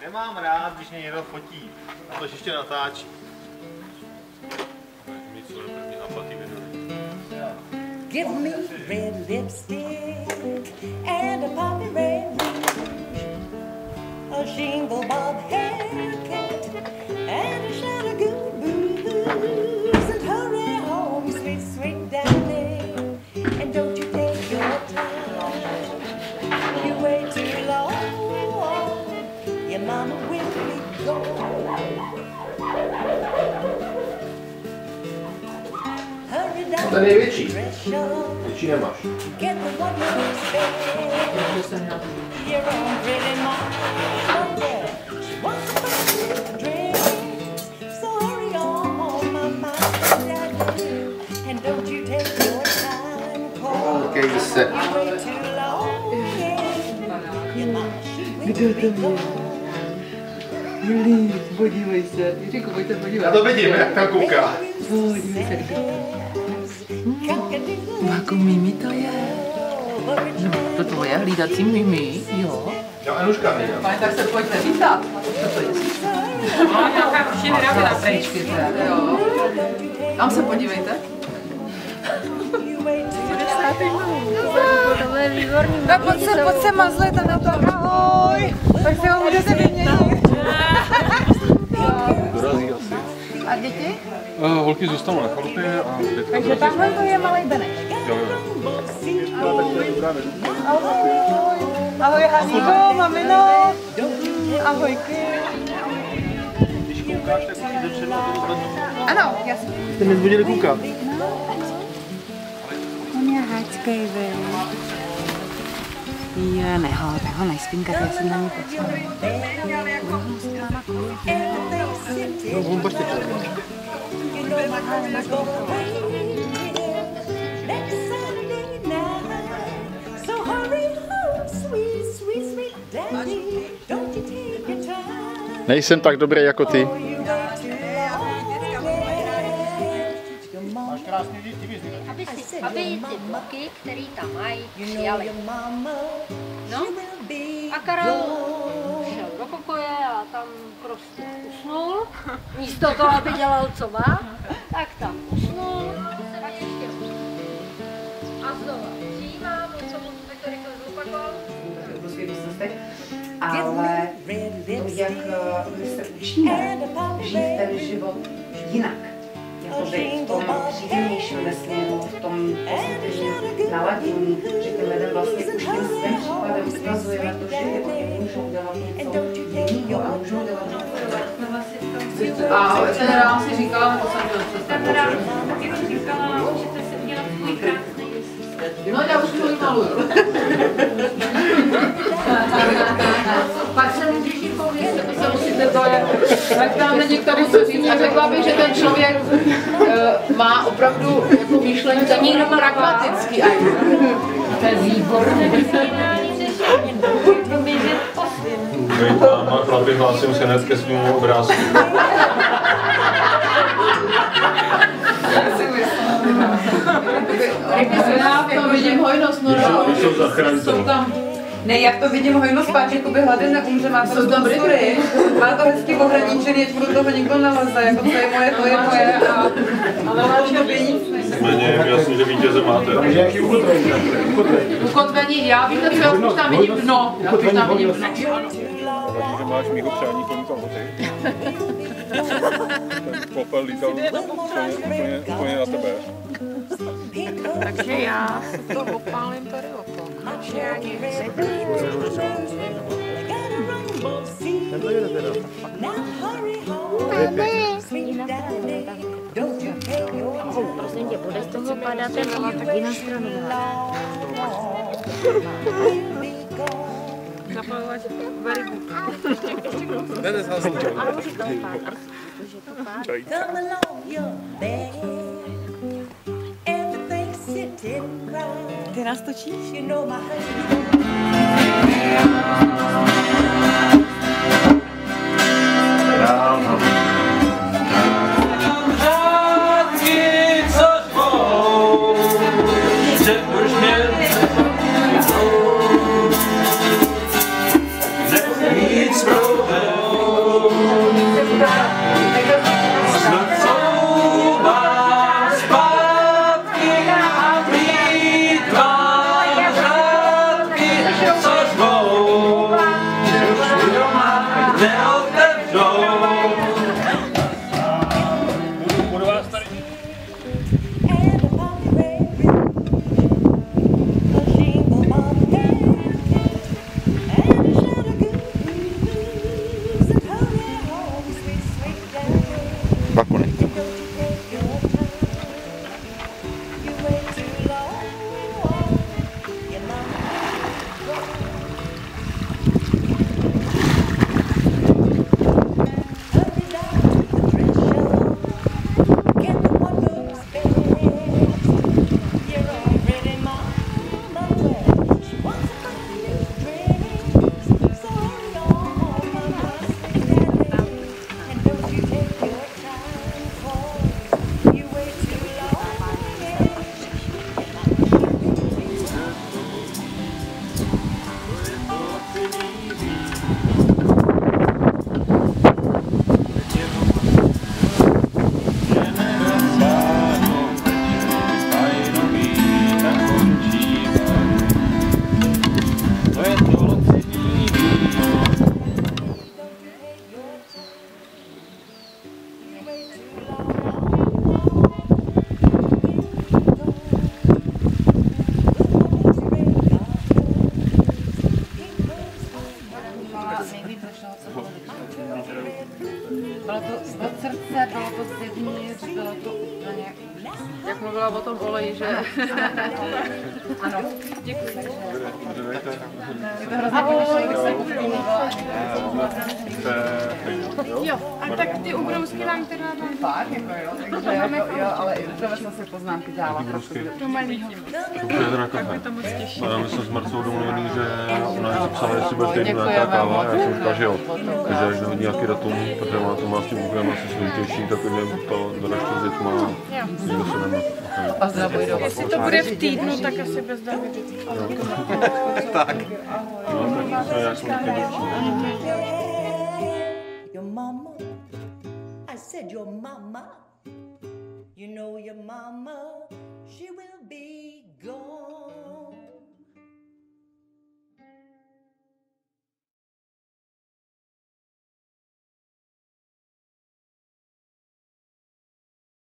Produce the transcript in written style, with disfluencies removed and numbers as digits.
Nemám rád, když mě někdo fotí. A to ještě natáčí. Give me red lipstick and a poppy red rouge, a shingle bob haircut and a shot of good booze, and hurry home, sweet, sweet darling, and don't you take your time. You wait too long, your mama will be gone. To je největší. Větší nemáš. Kejde se. Kdo to je? Milý, podívej se. Jiříku, pojďte podívat. Já to vidím, jak tam kouká. Podívej se, kdo to je. Jako Mimi to je. Nebo to tvoje hlídací Mimi, jo? Jo, Anuška hlídá. Pane, tak se pojďte vítat. Co to je? No, nějaká všichni dáme na prejčky, jo. Tam se podívejte. To bude výborný. Tak pojď se mazli tam na to. Ahoj. Tak si ho můžete vyměnit. Dorazí asi. A děti? Holky zůstanou na chalupě a dětka. Takže tamhle to je malej Beneš. Jo. Ahoj. Ahoj Haníko, mamino. Ahojky. Když koukáš, tak si dopředu a to zvednu. Ano, jasně. Jste nezbudili koukat. On je háčkej, vy. Jo, neho, takhle nejspínkat, já jsem na ní počala. No, bomba ještě Nejsem tak dobrý jako ty. Máš krásný děti, aby ty bloky, které tam mají, přijali. No a Karel šel do pokoje a tam prostě usnul. Místo toho, aby dělal, co má, tak tam usnul. Pak ještě a znova přijímám, něco mu to rychle zopakoval. Do svých místnostech. Ale to, jak my se učíme žít ten život jinak. Jakoby v tom příjemnějším vesmíru, v tom pozitivním naladění, že těm lidem vlastně už tím svým příkladem ukazujeme to, že i oni můžou dělat něco jiného a můžou dělat něco. A ten rám si říkala, nebo jsem dělal přes ten rám? Taky si říkala, můžete si udělat svůj krásný. No, já už to maluju. Pak se můžeš jim povědět, to se musíte to tak tam není k tomu co říct. A řekla bych, že ten člověk má opravdu jako myšlení taky pragmatický. To je výborné. Má chlapy, hlásím se hned ke svému obrázku. Já to vidím hojnost, no. Ne, jak to vidím hojnost páč, jakoby hladem neumře, má to tam story, má to hezky ohraničený, ať do toho nikdo naleze, jako to je moje a ale to peníz. Nicméně je jasný, že vítěze máte. Takže jaký ukotvení? Ukotvení, já víte co, já už tam vidím dno. Já už tam vidím dno. Takže máš mýho přání plný kalhoty. Ten popel lítal úplně na tebe. Takže já to opálím tady opak. Takže já nechci. Prosím tě, bude z toho padat ten taky na stranu. Zapalovat very good. Ale můžu to pádat, protože to pádá. Ty nás točíš? Nic pro nejlíp vyšlo, co bylo Bylo to od srdce, bylo to zevnitř, bylo to úplně úžasné. Jak mluvila o tom oleji, že? Ano. Děkuji. Je to hrozně potěšený, když se kupínila. Jo, a tak ty ubrousky nám teda dám. Fakt, jako jo, takže jo, ale dovezla si poznámky dál. Do malýho. Přijete na kafe. To moc těší. My jsme s Marcou domluvený, že ona je zapsala, jestli bude týdnu nějaká káva, a já jsem říkal, že jo. Takže až nevidí nějaký datum, protože ona to má s tím úkolem asi složitější, tak mě to doražte s dětma a někdo se jdeme. A zdravuj do vás. Jestli to bude v týdnu, tak asi bez Davidu. Tak. No, tak se nějak Your mama, I said your mama, you know your mama, she will be